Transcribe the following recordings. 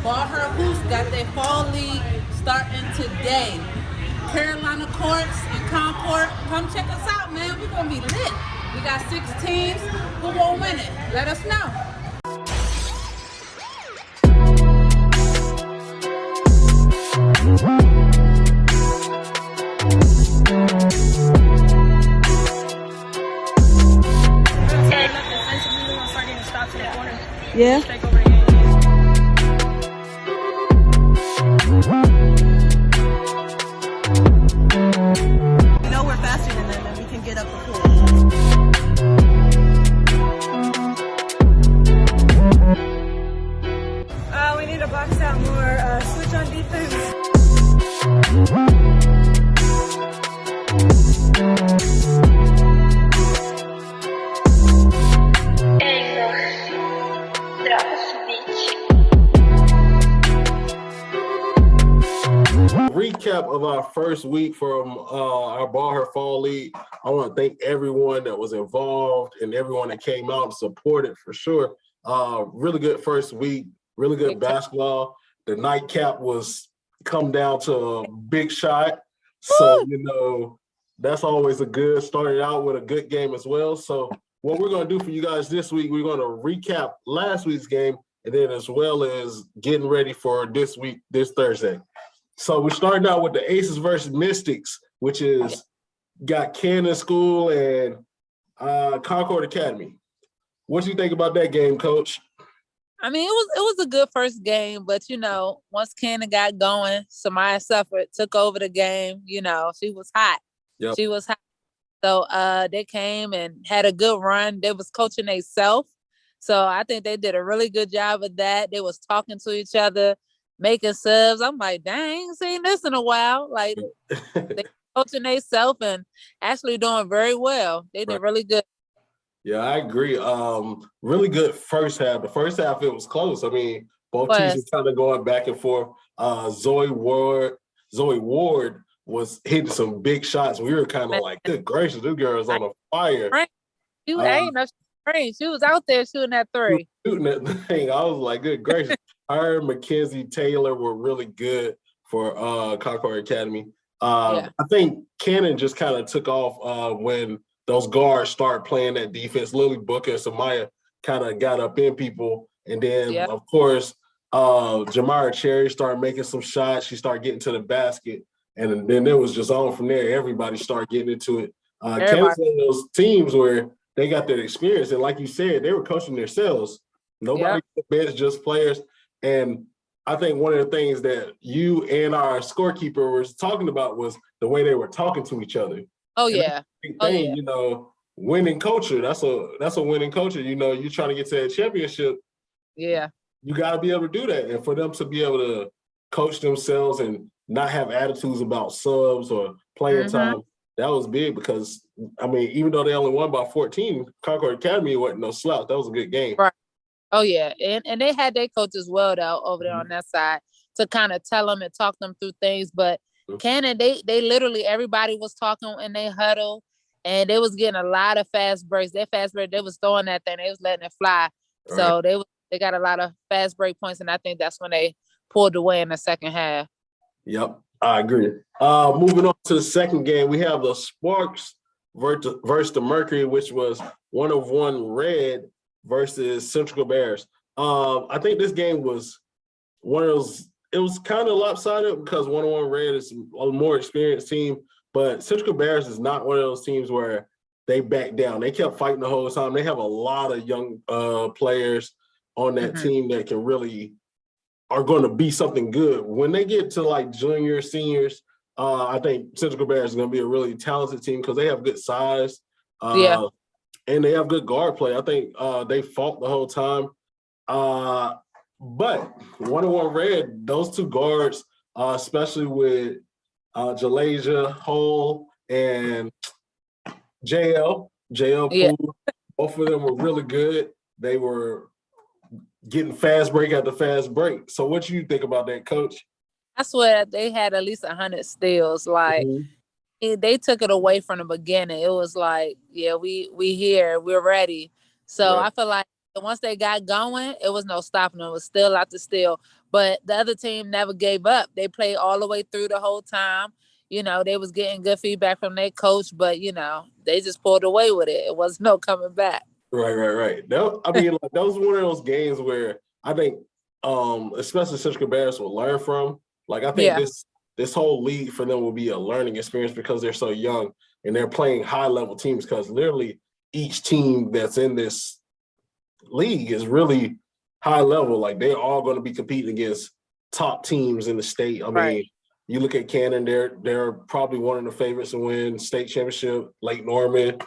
BallHer Hoops got their fall league starting today. Carolina Courts and Concord, come check us out, man. We're gonna be lit. We got 6 teams. Who will win it? Let us know. Yeah. We know we're faster than them and we can get up the court. We need to box out more, switch on defense. Recap of our first week from our BallHer Fall League. I want to thank everyone that was involved and everyone that came out and supported for sure. Really good first week, really good basketball. The nightcap was come down to a big shot. So, that's always a good, started out with a good game as well. So what we're going to do for you guys this week, we're going to recap last week's game and then as well as getting ready for this week, this Thursday. So we're starting out with the Aces versus Mystics, which is got Cannon School and Concord Academy. What do you think about that game, Coach? I mean, it was a good first game, but once Cannon got going, Samaya Suffolk took over the game. She was hot. Yep. She was hot. So they came and had a good run. They was coaching themselves. So I think they did a really good job of that. They was talking to each other, making subs. I'm like, dang, seen this in a while. Like they coaching themselves and actually doing very well. They did really good. Yeah, I agree. Really good first half. The first half, it was close. I mean, both teams were kind of going back and forth. Zoe Ward was hitting some big shots. We were kind of like, good gracious, this girl is on a fire. She was out there shooting that three. Shooting that thing. I was like, good gracious. Her and Mackenzie Taylor were really good for Concord Academy. I think Cannon just kind of took off when those guards start playing that defense. Lily Booker and Samaya kind of got up in people. And then, of course, Jamara Cherry started making some shots. She started getting to the basket. And then it was just on from there. Everybody started getting into it. Cannon's one of those teams where they got that experience. And like you said, they were coaching themselves. Nobody bench, just players. And I think one of the things that you and our scorekeeper was talking about was the way they were talking to each other. Oh, and yeah. Thing, winning culture. That's a winning culture. You're trying to get to a championship. Yeah. You got to be able to do that. And for them to be able to coach themselves and not have attitudes about subs or playing time, that was big because, I mean, even though they only won by 14, Concord Academy wasn't no slouch. That was a good game. Right. Oh, yeah. And they had their coach as well, though, over there on that side to kind of tell them and talk them through things. But Cannon, they literally, everybody was talking in their huddle, and they was getting a lot of fast breaks. Their fast break, they was throwing that thing. They was letting it fly. So they got a lot of fast break points, and I think that's when they pulled away in the second half. Yep, I agree. Moving on to the second game, we have the Sparks versus the Mercury, which was 1-1 Red versus Central Bears. I think this game was one of those. It was kind of lopsided because 1-1 Red is a more experienced team, but Central Bears is not one of those teams where they back down. They kept fighting the whole time. They have a lot of young players on that team that can really are going to be something good. When they get to like juniors, seniors, I think Central Bears is going to be a really talented team because they have good size. And they have good guard play. I think they fought the whole time. But 1-1 Red, those two guards, especially with Jalasia Hole and JL Poole, both of them were really good. They were getting fast break after fast break. So what you think about that, Coach? I swear they had at least 100 steals. Like they took it away from the beginning. It was like, we here, we're ready. So I feel like once they got going, it was no stopping them. It was still out to steal. but the other team never gave up. They played all the way through the whole time. You know, they was getting good feedback from their coach, but you know, they just pulled away with it. It was no coming back. Right. I mean, like, that was one of those games where I think, especially Central Bears will learn from. Like, I think this whole league for them will be a learning experience because they're so young and they're playing high level teams. Because literally each team that's in this league is really high level. Like, they're all going to be competing against top teams in the state. I mean, you look at Cannon; they're probably one of the favorites to win state championship. Lake Norman.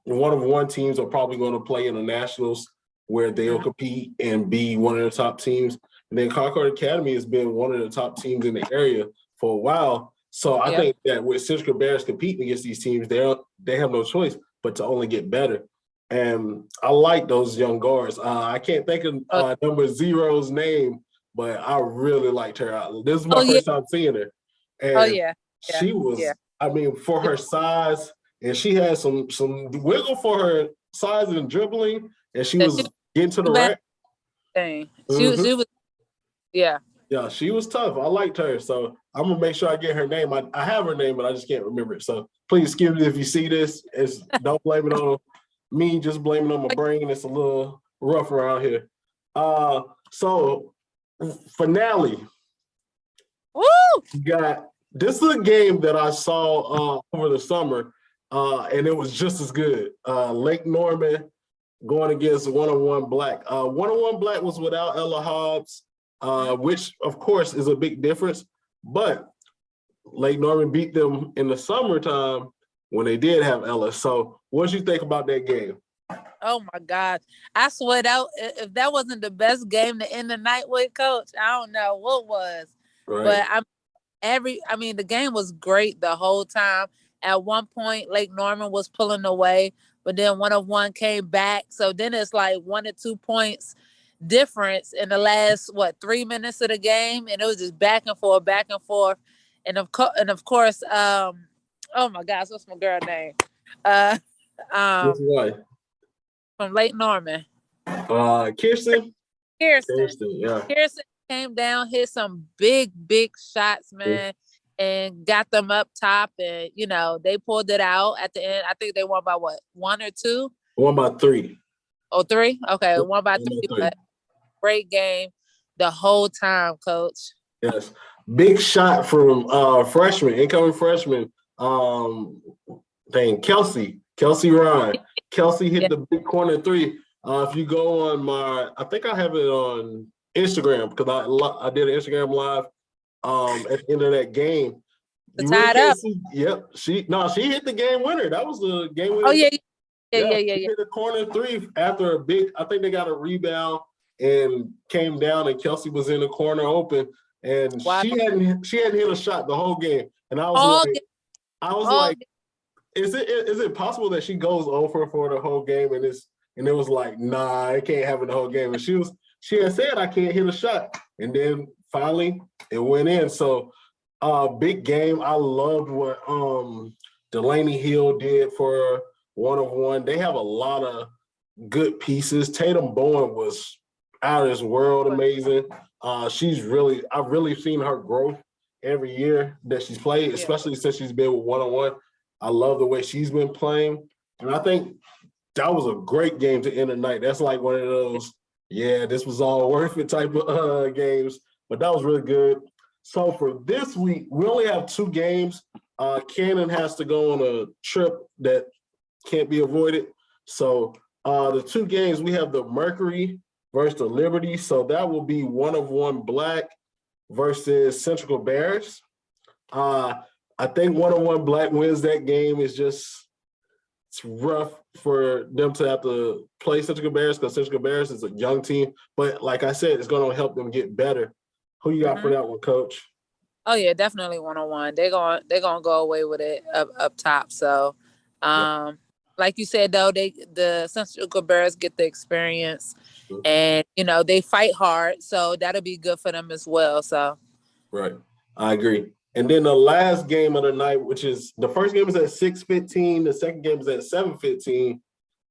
One of one teams are probably going to play in the nationals where they'll compete and be one of the top teams. And then Concord Academy has been one of the top teams in the area for a while. So I think that with Central Bears competing against these teams, they have no choice but to only get better. And I like those young guards. I can't think of number 0's name, but I really liked her. This is my first time seeing her. And she was, I mean, for her size, and she had some wiggle for her size and dribbling, and she was getting to the rack. She was, yeah, she was tough. I liked her, so I'm gonna make sure I get her name. I have her name, but I just can't remember it. So please excuse me if you see this. Don't blame it on me, just blame it on my brain. It's a little rough around here. So finale. Woo! This is a game that I saw over the summer. And it was just as good. Lake Norman going against 101 Black. 101 Black was without Ella Hobbs, which of course is a big difference. But Lake Norman beat them in the summertime when they did have Ella. So what did you think about that game? Oh my God. I swear that if that wasn't the best game to end the night with, Coach, I don't know what was. Right. But the game was great the whole time. At one point, Lake Norman was pulling away, but then 101 came back. So then it's like 1 or 2 points difference in the last 3 minutes of the game, and it was just back and forth. And of course, oh my gosh, what's my girl name? Which one? From Lake Norman. Kirsten. Yeah. Kirsten came down, hit some big shots, man. And got them up top, and you know they pulled it out at the end. I think they won by 1 or 2. Won by 3. Oh, 3. Okay, won by 3. But great game the whole time, Coach. Yes, big shot from incoming freshman. Kelsey Ryan. Kelsey hit the big corner 3. If you go on I think I have it on Instagram because I did an Instagram live. At the end of that game, tied up. She hit the game winner. That was the game winner. Oh yeah. She hit the corner 3 after I think they got a rebound and came down, and Kelsey was in the corner open, and she hadn't hit a shot the whole game. And I was like, is it possible that she goes over for the whole game? And it was like, nah, it can't happen the whole game. And she had said I can't hit a shot, and then finally it went in. So big game. I loved what Delaney Hill did for 101. They have a lot of good pieces. Tatum Bowen was out of this world amazing. I've really seen her growth every year that she's played, especially since she's been with 101. I love the way she's been playing. And I think that was a great game to end the night. That's like one of those, this was all worth it type of games. But that was really good. So for this week, we only have 2 games. Cannon has to go on a trip that can't be avoided. So the 2 games, we have the Mercury versus the Liberty. So that will be 101 Black versus Central Bears. I think 101 Black wins that game. It's rough for them to have to play Central Bears because Central Bears is a young team. But like I said, it's going to help them get better. Who you got for that one, Coach? Oh yeah, definitely 101. They're gonna go away with it up top. So, like you said though, the Central Bears get the experience, and you know they fight hard, so that'll be good for them as well. So, right, I agree. And then the last game of the night, which is the first game is at 6:15, the second game is at 7:15.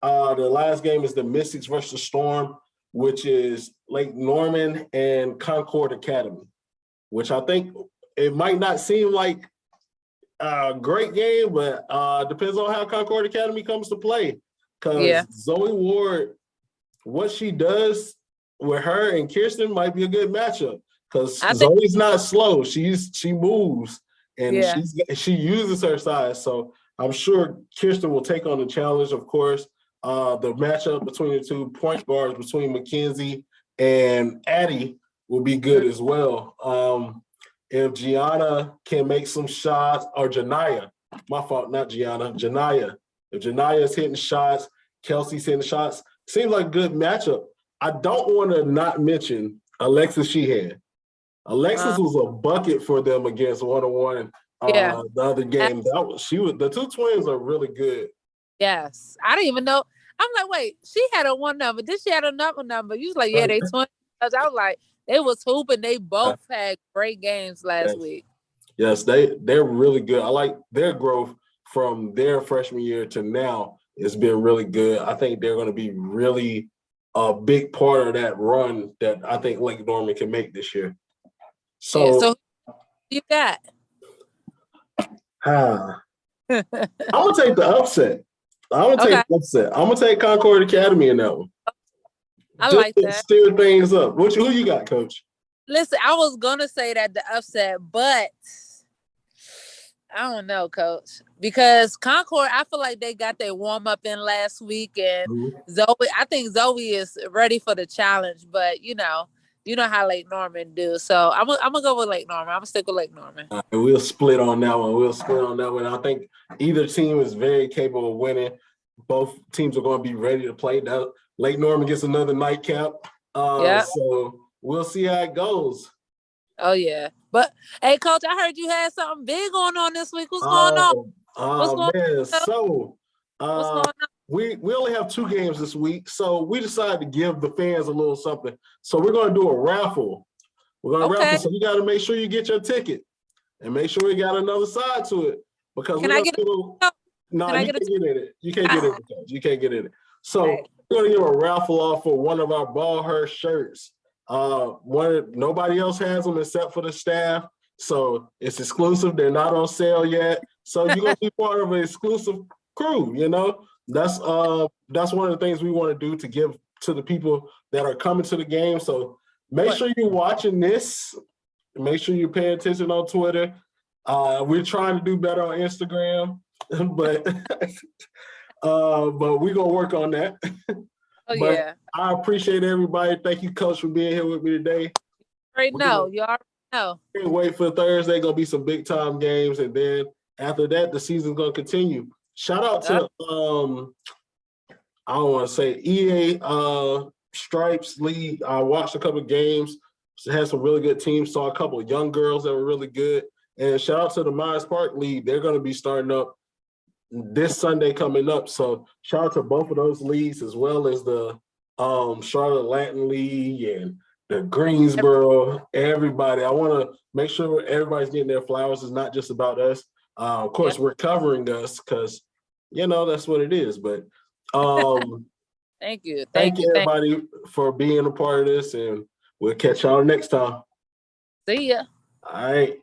The last game is the Mystics versus the Storm. which is Lake Norman and Concord Academy, which I think it might not seem like a great game, but depends on how Concord Academy comes to play. Because Zoe Ward, what she does with her and Kirsten might be a good matchup. Because Zoe's not slow; she moves and she uses her size. So I'm sure Kirsten will take on the challenge. Of course, the matchup between the two point guards between Mackenzie and Addie will be good as well. If Gianna can make some shots, or Janaya, my fault, not Gianna, Janaya. If Janaya is hitting shots, Kelsey's hitting shots, seems like a good matchup. I don't want to not mention Alexis Sheehan. Alexis was a bucket for them against 101. The other game, the two twins are really good. Yes, I didn't even know. I'm like, wait, she had a one number. Did she have another number? You was like, yeah, they twins. I was like, they was hooping. They both had great games last week. Yes, they're really good. I like their growth from their freshman year to now. It's been really good. I think they're going to be really a big part of that run that I think Lake Norman can make this year. So you got? I'm gonna take the upset. I'm gonna take Concord Academy in that one. I like that. Steer things up. Who you got, Coach? Listen, I was gonna say that the upset, but I don't know, Coach, because Concord, I feel like they got their warm up in last week, and Zoe, I think Zoe is ready for the challenge. But you know how Lake Norman do. So I'm gonna go with Lake Norman. I'm gonna stick with Lake Norman. We'll split on that one. I think either team is very capable of winning. Both teams are going to be ready to play. Now, Lake Norman gets another nightcap. So we'll see how it goes. Oh yeah, but hey, Coach, I heard you had something big going on this week. What's going on? What's going on? We only have 2 games this week, so we decided to give the fans a little something. So we're going to do a raffle. We're going to raffle, so you got to make sure you get your ticket and make sure you got another side to it. Because can I get it? No, you can't get in it. You can't get in it. You can't get in it. So we're going to give a raffle off for one of our BallHer shirts. Nobody else has them except for the staff. So it's exclusive. They're not on sale yet. So you're going to be part of an exclusive crew, you know? That's one of the things we want to do to give to the people that are coming to the game. So make sure you're watching this. Make sure you're paying attention on Twitter. We're trying to do better on Instagram, but we're gonna work on that. I appreciate everybody. Thank you, Coach, for being here with me today. You already know. Can't wait for Thursday. Gonna be some big time games, and then after that, the season's gonna continue. Shout out to I don't want to say EA Stripes League. I watched a couple of games. It had some really good teams. Saw a couple of young girls that were really good. And shout out to the Myers Park League. They're going to be starting up this Sunday coming up. So shout out to both of those leagues, as well as the Charlotte Latin League and the Greensboro, everybody. I want to make sure everybody's getting their flowers. It's not just about us. Of course, we're covering us because, that's what it is. But thank you. Thank you, everybody, for being a part of this. And we'll catch y'all next time. See ya. All right.